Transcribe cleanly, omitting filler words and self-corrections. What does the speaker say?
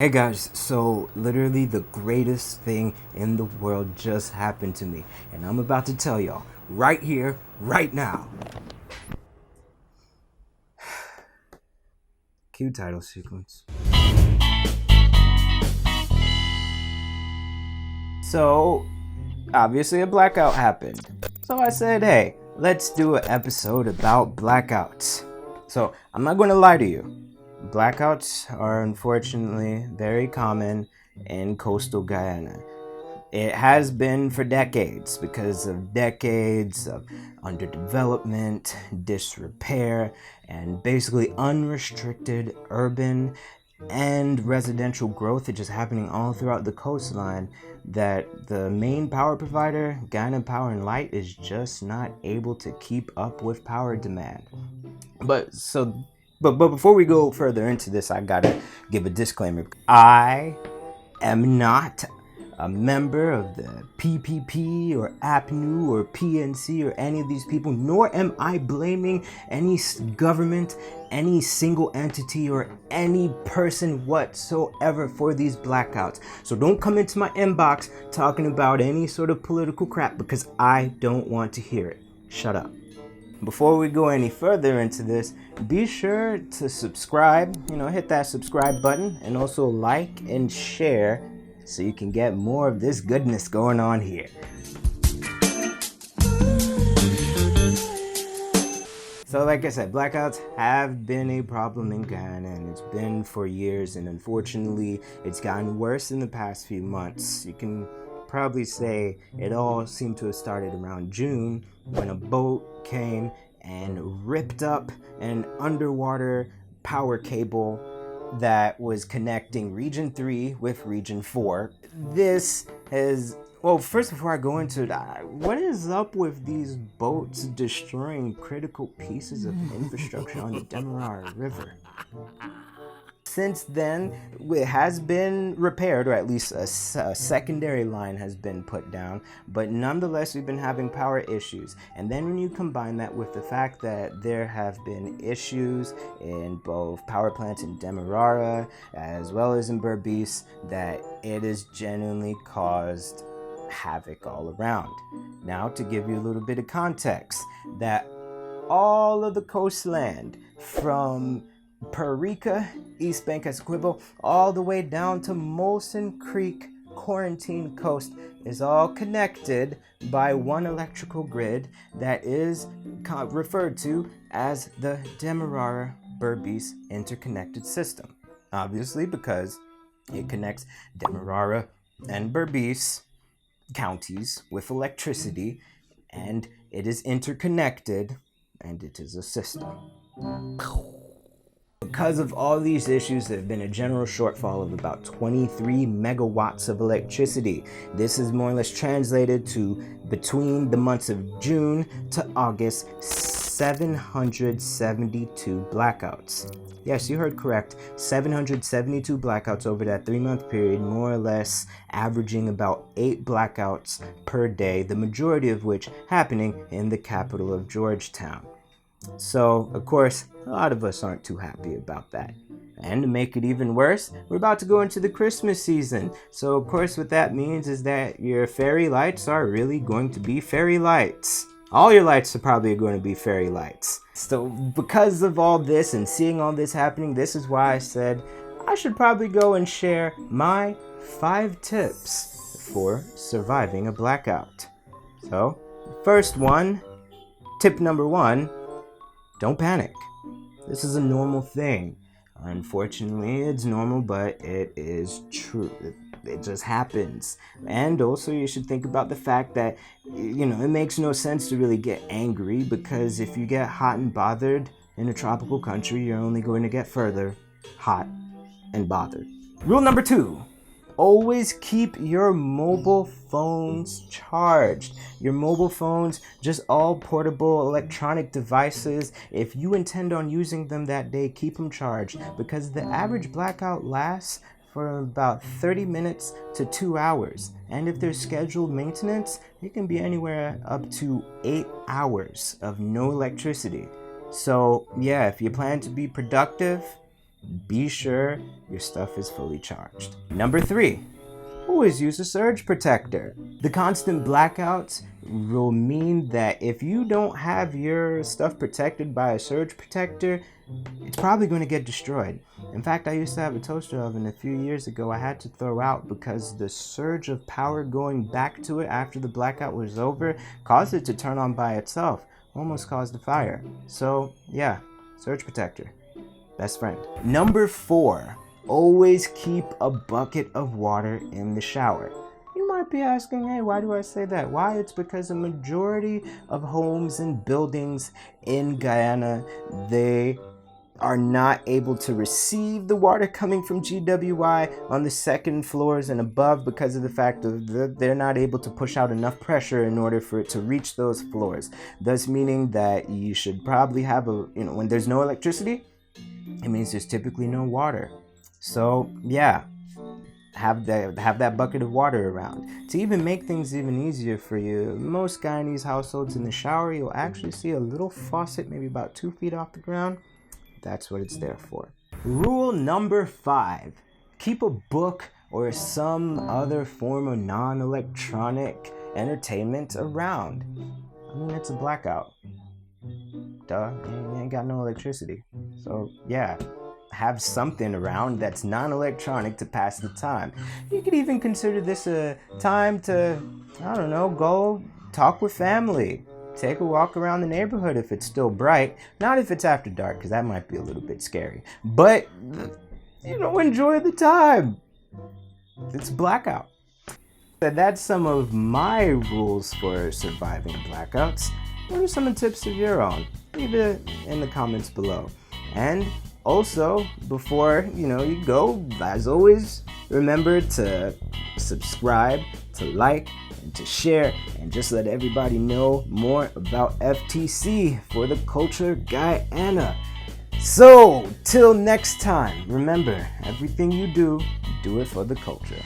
Hey guys, so literally the greatest thing in the world just happened to me, and I'm about to tell y'all right here, right now. Cue title sequence. So, obviously, a blackout happened. So I said, hey, let's do an episode about blackouts. So, I'm not going to lie to you. Blackouts are unfortunately very common in coastal Guyana. It has been for decades because of decades of underdevelopment, disrepair, and basically unrestricted urban and residential growth that's just happening all throughout the coastline, that the main power provider, Guyana Power and Light, is just not able to keep up with power demand. But before we go further into this, I gotta give a disclaimer. I am not a member of the PPP or APNU or PNC or any of these people, nor am I blaming any government, any single entity, or any person whatsoever for these blackouts. So don't come into my inbox talking about any sort of political crap because I don't want to hear it. Shut up. Before we go any further into this, be sure to subscribe, hit that subscribe button, and also like and share so you can get more of this goodness going on here. So like I said, blackouts have been a problem in Guyana, and it's been for years, and unfortunately it's gotten worse in the past few months. You can probably say it all seemed to have started around June when a boat came and ripped up an underwater power cable that was connecting Region 3 with Region 4. This has... Well, first, before I go into it, what is up with these boats destroying critical pieces of infrastructure on the Demerara River? Since then, it has been repaired, or at least a secondary line has been put down, but nonetheless, we've been having power issues. And then when you combine that with the fact that there have been issues in both power plants in Demerara as well as in Berbice, that it has genuinely caused havoc all around. Now, to give you a little bit of context, that all of the coastland from Perica, East Bank Essequibo, all the way down to Molson Creek Quarantine Coast is all connected by one electrical grid that is referred to as the Demerara-Berbice Interconnected System. Obviously, because it connects Demerara and Berbice counties with electricity, and it is interconnected, and it is a system. Because of all these issues, there have been a general shortfall of about 23 megawatts of electricity. This is more or less translated to, between the months of June to August, 772 blackouts. Yes, you heard correct. 772 blackouts over that 3-month period, more or less averaging about 8 blackouts per day, the majority of which happening in the capital of Georgetown. So, of course, a lot of us aren't too happy about that. And to make it even worse, we're about to go into the Christmas season. So, of course, what that means is that your fairy lights are really going to be fairy lights. All your lights are probably going to be fairy lights. So, because of all this and seeing all this happening, this is why I said I should probably go and share my 5 tips for surviving a blackout. So, first one, tip number 1, don't panic. This is a normal thing. Unfortunately, it's normal, but it is true. It just happens. And also, you should think about the fact that, it makes no sense to really get angry, because if you get hot and bothered in a tropical country, you're only going to get further hot and bothered. Rule number 2. Always keep your mobile phones charged. Your mobile phones, just all portable electronic devices, if you intend on using them that day, keep them charged, because the average blackout lasts for about 30 minutes to 2 hours. And if there's scheduled maintenance, it can be anywhere up to 8 hours of no electricity. So yeah, if you plan to be productive, be sure your stuff is fully charged. Number 3, always use a surge protector. The constant blackouts will mean that if you don't have your stuff protected by a surge protector, it's probably going to get destroyed. In fact, I used to have a toaster oven a few years ago I had to throw out because the surge of power going back to it after the blackout was over caused it to turn on by itself, almost caused a fire. So yeah, surge protector, best friend. Number 4, always keep a bucket of water in the shower. You might be asking, hey, why do I say that? Why? It's because a majority of homes and buildings in Guyana, they are not able to receive the water coming from GWI on the second floors and above because of the fact that they're not able to push out enough pressure in order for it to reach those floors. Thus meaning that you should probably have when there's no electricity, it means there's typically no water. So yeah, have that bucket of water around. To even make things even easier for you, most Guyanese households in the shower, you'll actually see a little faucet maybe about 2 feet off the ground. That's what it's there for. Rule number 5, keep a book or some other form of non-electronic entertainment around. I mean, it's a blackout. Duh, you ain't got no electricity. So yeah, have something around that's non-electronic to pass the time. You could even consider this a time to, I don't know, go talk with family. Take a walk around the neighborhood if it's still bright. Not if it's after dark, because that might be a little bit scary. But, enjoy the time. It's blackout. That's some of my rules for surviving blackouts. What are some tips of your own? Leave it in the comments below. And also, before you go, as always, remember to subscribe, to like, and to share, and just let everybody know more about FTC, For The Culture Guyana. So, till next time, remember, everything you do, do it for the culture.